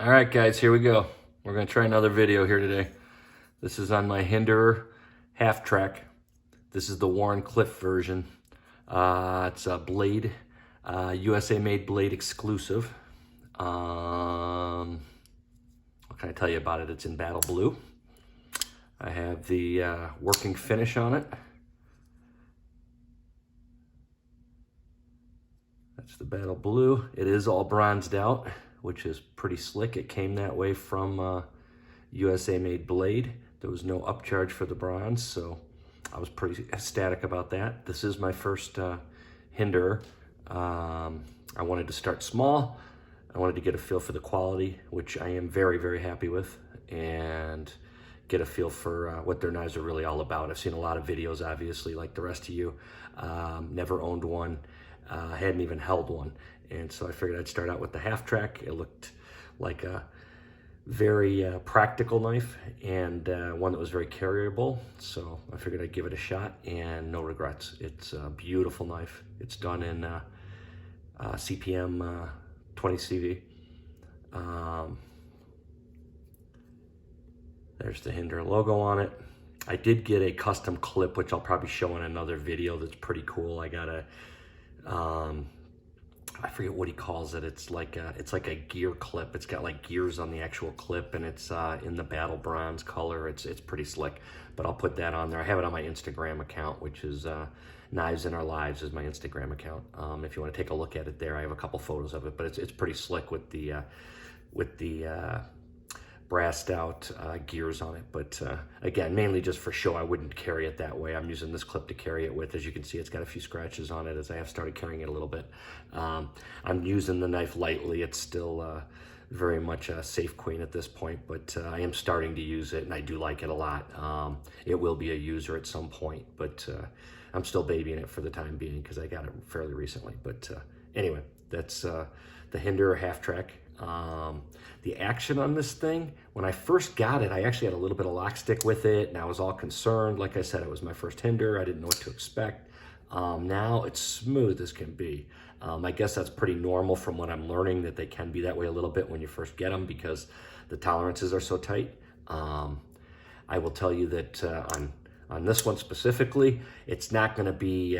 All right, guys, here we go. We're going to try another video here today. This is on my Hinderer half track. This is the Wharncliffe version. It's a blade, USA made blade exclusive. What can I tell you about it? It's in battle blue. I have the working finish on it. That's the battle blue. It is all bronzed out, which is pretty slick. It came that way from USA made blade. There was no upcharge for the bronze, so I was pretty ecstatic about that. This is my first Hinderer. I wanted to start small. I wanted to get a feel for the quality, which I am very, very happy with, and get a feel for what their knives are really all about. I've seen a lot of videos, obviously, like the rest of you. Never owned one. Hadn't even held one. And so I figured I'd start out with the half track. It looked like a very practical knife and one that was very carryable. So I figured I'd give it a shot, and no regrets. It's a beautiful knife. It's done in CPM 20 CV. There's the Hinderer logo on it. I did get a custom clip, which I'll probably show in another video. That's pretty cool. I got a I forget what he calls it. It's like a gear clip. It's got like gears on the actual clip, and it's in the battle bronze color. It's pretty slick, but I'll put that on there. I have it on my Instagram account, which is Knives in Our Lives is my Instagram account. If you want to take a look at it there, I have a couple photos of it, but it's pretty slick with the brassed out gears on it. But again, mainly just for show. I wouldn't carry it that way. I'm using this clip to carry it with. As you can see, it's got a few scratches on it as I have started carrying it a little bit. I'm using the knife lightly. It's still very much a safe queen at this point, but I am starting to use it, and I do like it a lot. It will be a user at some point, but I'm still babying it for the time being because I got it fairly recently. But anyway, that's the Hinderer half track. The action on this thing, when I first got it, I actually had a little bit of lock stick with it, and I was all concerned. Like I said, it was my first Hinderer. I didn't know what to expect. Now it's smooth as can be. I guess that's pretty normal from what I'm learning, that they can be that way a little bit when you first get them because the tolerances are so tight. I will tell you that on this one specifically, it's not going to be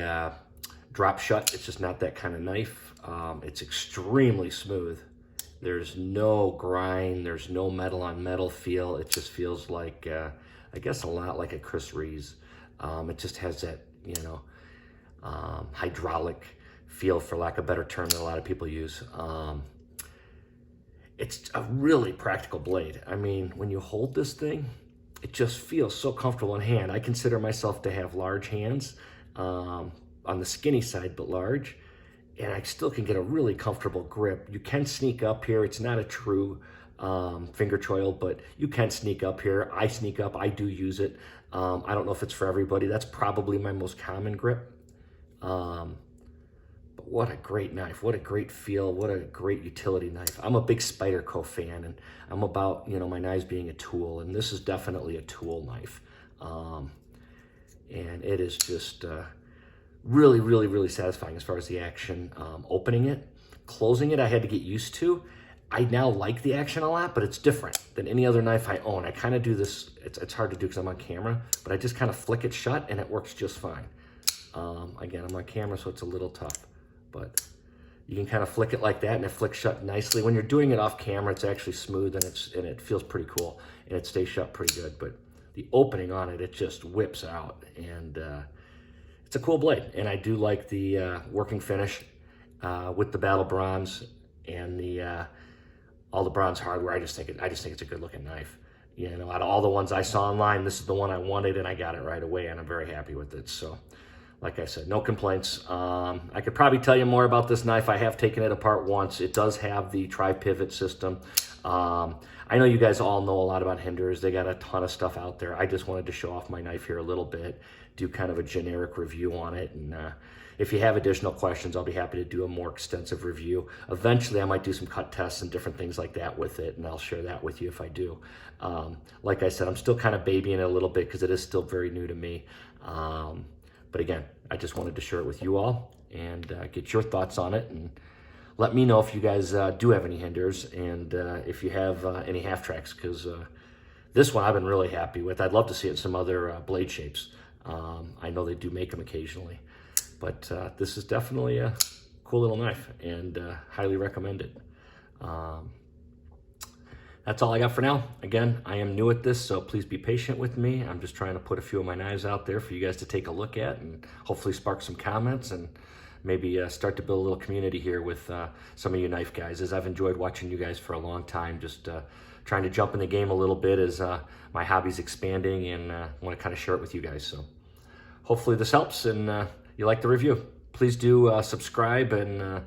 drop shut. It's just not that kind of knife. It's extremely smooth. There's no grind, there's no metal on metal feel. It just feels like, I guess a lot like a Chris Reeves. It just has that, hydraulic feel, for lack of a better term, that a lot of people use. It's a really practical blade. I mean, when you hold this thing, it just feels so comfortable in hand. I consider myself to have large hands, on the skinny side, but large. And I still can get a really comfortable grip. You can sneak up here. It's not a true finger choil, but you can sneak up here. I sneak up. I do use it. I don't know if it's for everybody. That's probably my most common grip. But what a great knife. What a great feel. What a great utility knife. I'm a big Spyderco fan, and I'm about, my knives being a tool, and this is definitely a tool knife. And it is just really, really, really satisfying as far as the action. Opening it, closing it, I had to get used to. I now like the action a lot, but it's different than any other knife I own. I kind of do this, it's hard to do because I'm on camera, but I just kind of flick it shut and it works just fine. Again, I'm on camera, so it's a little tough, but you can kind of flick it like that and it flicks shut nicely. When you're doing it off camera, it's actually smooth, and it feels pretty cool, and it stays shut pretty good. But the opening on it, it just whips out, and it's a cool blade. And I do like the working finish with the battle bronze and the all the bronze hardware. I just think it's a good looking knife. Out of all the ones I saw online, this is the one I wanted, and I got it right away, and I'm very happy with it. So, like I said, no complaints. I could probably tell you more about this knife. I have taken it apart once. It does have the tri-pivot system. I know you guys all know a lot about Hinderers. They got a ton of stuff out there. I just wanted to show off my knife here a little bit, do kind of a generic review on it. And if you have additional questions, I'll be happy to do a more extensive review. Eventually, I might do some cut tests and different things like that with it, and I'll share that with you if I do. Like I said, I'm still kind of babying it a little bit because it is still very new to me. But again, I just wanted to share it with you all and get your thoughts on it. And let me know if you guys do have any Hinderers, and if you have any half tracks, because this one I've been really happy with. I'd love to see it in some other blade shapes. I know they do make them occasionally, but this is definitely a cool little knife, and highly recommend it. That's all I got for now. Again, I am new at this, so please be patient with me. I'm just trying to put a few of my knives out there for you guys to take a look at, and hopefully spark some comments, and maybe start to build a little community here with some of you knife guys, as I've enjoyed watching you guys for a long time. Just trying to jump in the game a little bit as my hobby's expanding, and want to kind of share it with you guys. So hopefully this helps, and you like the review. Please do subscribe and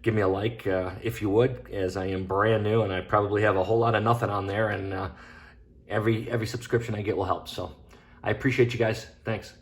give me a like if you would, as I am brand new and I probably have a whole lot of nothing on there, and every subscription I get will help. So I appreciate you guys. Thanks.